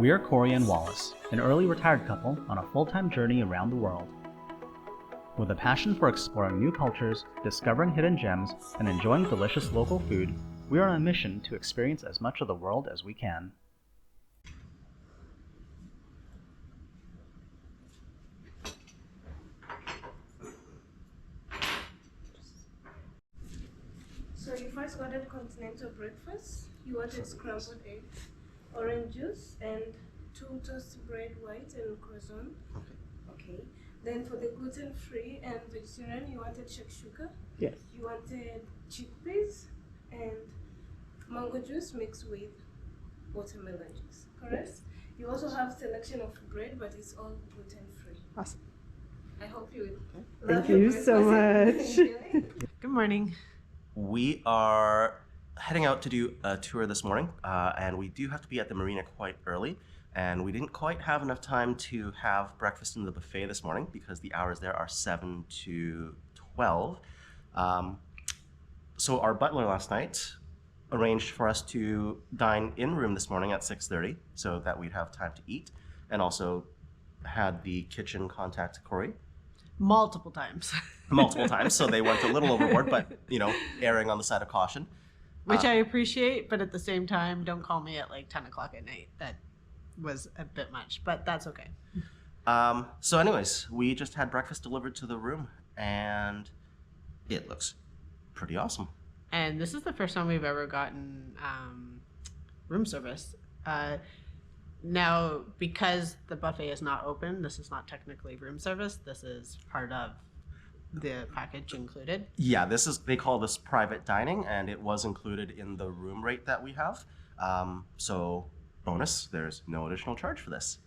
We are Cory and Wallace, an early retired couple on a full-time journey around the world. With a passion for exploring new cultures, discovering hidden gems, and enjoying delicious local food, we are on a mission to experience as much of the world as we can. So you first ordered continental breakfast. You wanted scrambled eggs, orange juice, and 2 toasted bread white and croissant. Okay. Then for the gluten-free and vegetarian, you wanted shakshuka. Yes. You wanted chickpeas and mango juice mixed with watermelon juice. Correct? Yes. You also have selection of bread, but it's all gluten-free. Awesome. I hope you will. Thank you so much. Good morning. We are heading out to do a tour this morning, and we do have to be at the marina quite early, and we didn't quite have enough time to have breakfast in the buffet this morning because the hours there are 7 to 12. So our butler last night arranged for us to dine in room this morning at 6:30 so that we'd have time to eat, and also had the kitchen contact Cory Multiple times. multiple times, so they went a little overboard, but erring on the side of caution. Which I appreciate, but at the same time, don't call me at like 10 o'clock at night. That was a bit much, but that's okay. So anyways, we just had breakfast delivered to the room, and it looks pretty awesome. And this is the first time we've ever gotten room service. Now, because the buffet is not open, this is not technically room service. This is part of the package included. Yeah, they call this private dining, and it was included in the room rate that we have. So bonus, there's no additional charge for this.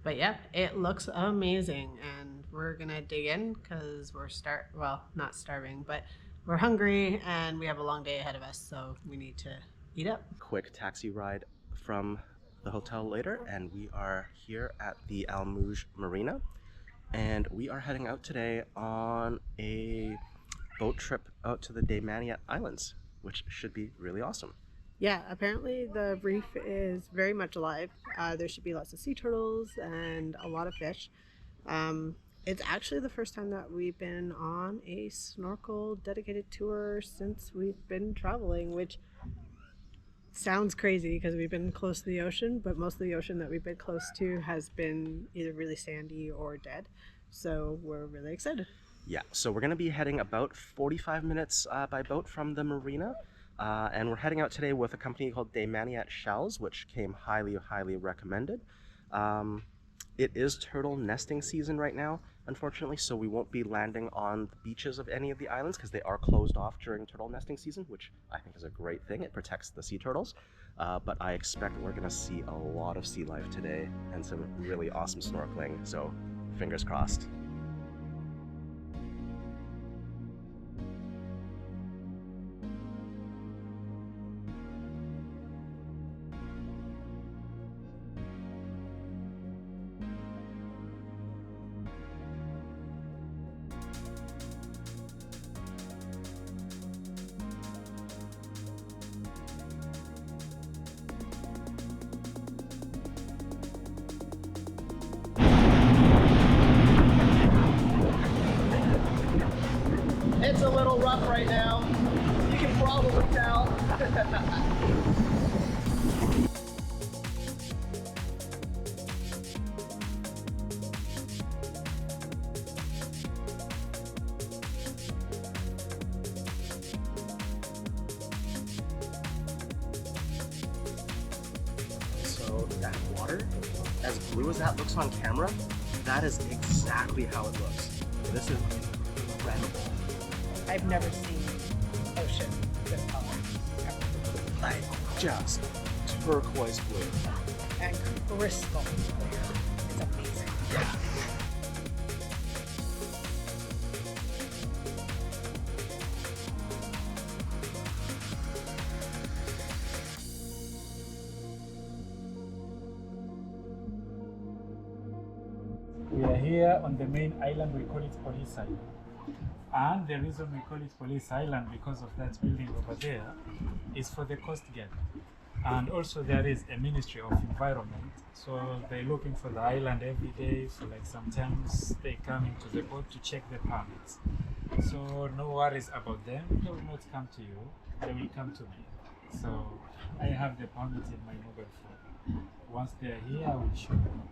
But yeah, it looks amazing, and we're gonna dig in because we're not starving, but we're hungry and we have a long day ahead of us, so we need to eat up. Quick taxi ride from the hotel later, and we are here at the Al Mouj Marina, and we are heading out today on a boat trip out to the Daymaniat Islands, which should be really awesome. Yeah, apparently the reef is very much alive. There should be lots of sea turtles and a lot of fish. It's actually the first time that we've been on a snorkel dedicated tour since we've been traveling, which sounds crazy because we've been close to the ocean, but most of the ocean that we've been close to has been either really sandy or dead. So we're really excited. Yeah, so we're going to be heading about 45 minutes by boat from the marina. And we're heading out today with a company called Daymaniat Islands, which came highly, highly recommended. It is turtle nesting season right now, unfortunately, so we won't be landing on the beaches of any of the islands because they are closed off during turtle nesting season, which I think is a great thing. It protects the sea turtles. But I expect we're going to see a lot of sea life today and some really awesome snorkeling, so fingers crossed. It's a little rough right now. You can probably tell. So that water, as blue as that looks on camera, that is exactly how it looks. This is incredible. I've never seen ocean this color ever. Like just turquoise blue. And crystal clear. It's amazing. Yeah. We are here on the main island. We call it Police Island. And the reason we call it Police Island, because of that building over there, is for the Coast Guard. And also there is a Ministry of Environment, so they're looking for the island every day. So like sometimes they come into the boat to check the permits. So no worries about them. They will not come to you. They will come to me. So I have the permit in my mobile phone. Once they are here, I will show them.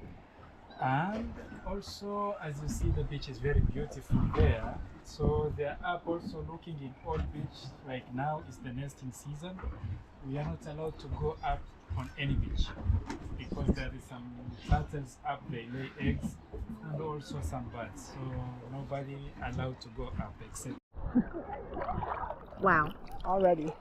And also, as you see, the beach is very beautiful there. So they are up also looking in Old Beach. Like now is the nesting season. We are not allowed to go up on any beach because there is some turtles up, they lay eggs, and also some birds. So nobody allowed to go up except. Wow, already.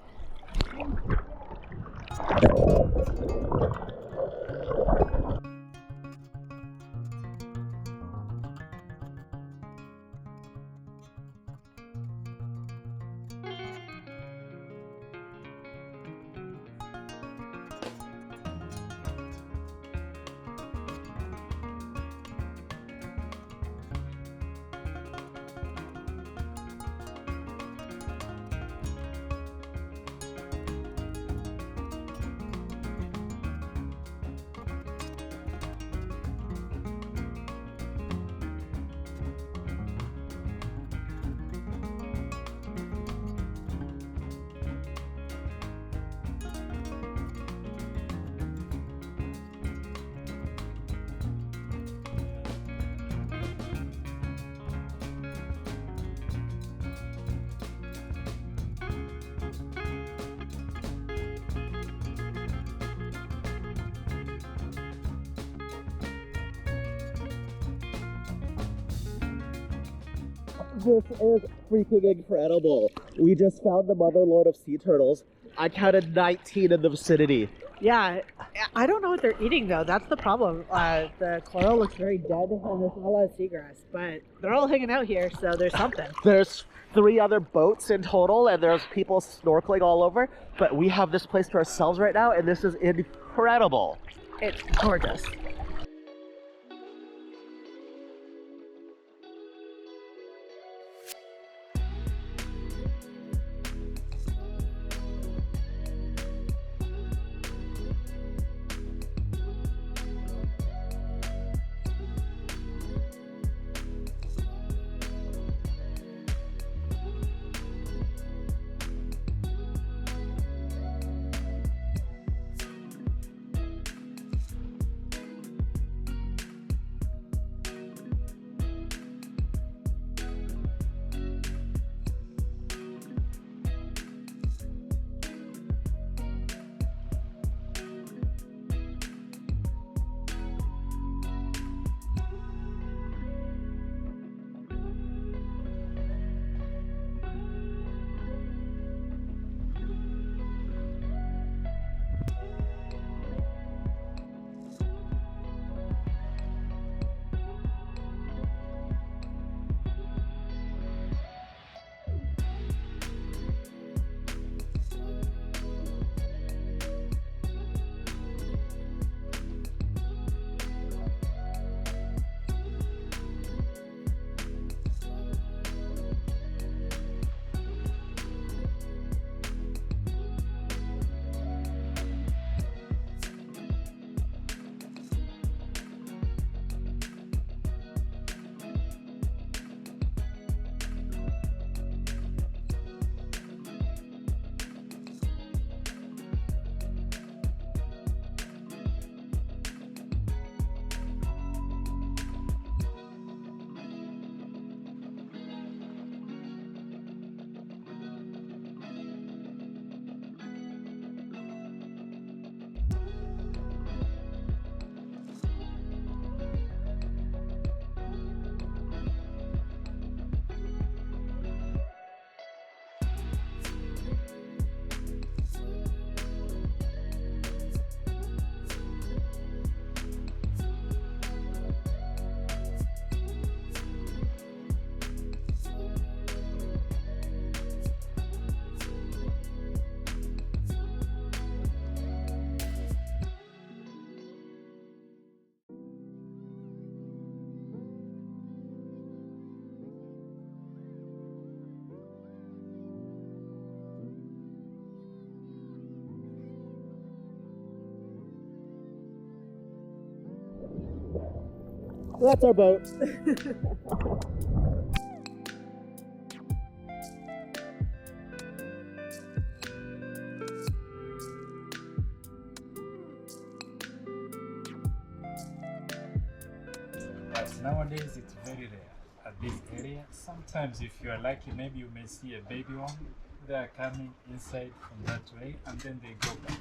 This is freaking incredible. We just found the mother lode of sea turtles. I counted 19 in the vicinity. Yeah, I don't know what they're eating though. That's the problem. The coral looks very dead, and there's not a lot of seagrass. But they're all hanging out here, so there's something. There's 3 other boats in total, and there's people snorkeling all over. But we have this place to ourselves right now, and this is incredible. It's gorgeous. That's our boat. But nowadays it's very rare at this area. Sometimes if you are lucky, maybe you may see a baby one. They are coming inside from that way and then they go back.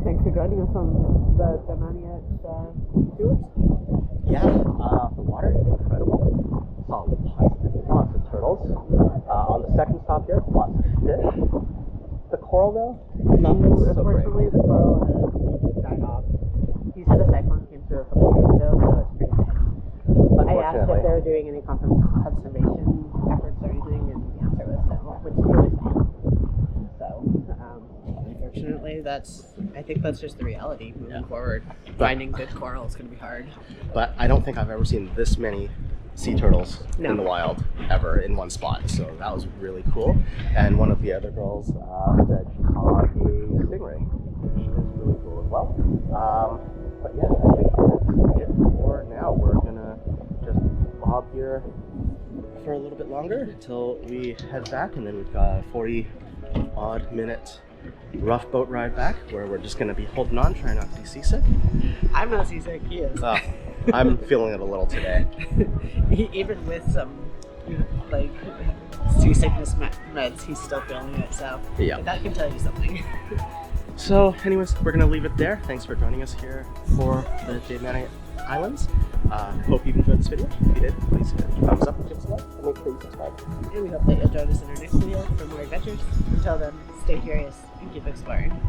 Thanks for joining us on the Daymaniat tours. Yeah, the water is incredible. Saw lots of turtles. On the second stop here, lots of fish. The coral though, not so great. Unfortunately, the coral has died off. He said a cyclone came through a couple of years ago, so it's pretty sad. I asked if they were doing any conservation efforts or anything, and the answer was no, which is really sad. So, unfortunately, I think that's just the reality moving forward. Finding good coral is going to be hard. But I don't think I've ever seen this many sea turtles in the wild ever in one spot. So that was really cool. And one of the other girls said she saw a stingray, which is really cool as well. But yeah, I think that's it for now. We're gonna just bob here for a little bit longer until we head back, and then we've got a 40-odd minute rough boat ride back where we're just gonna be holding on, trying not to be seasick. I'm not seasick, he is. Oh, I'm feeling it a little today. Even with some like seasickness meds, he's still feeling it, so Yeah. that can tell you something. So anyways, we're gonna leave it there. Thanks for joining us here for the Daymaniat Islands. Hope you've enjoyed this video? If you did, please hit thumbs up, give us a like, and make sure you subscribe. And we hope that you'll join us in our next video for more adventures. Until then, stay curious and keep exploring.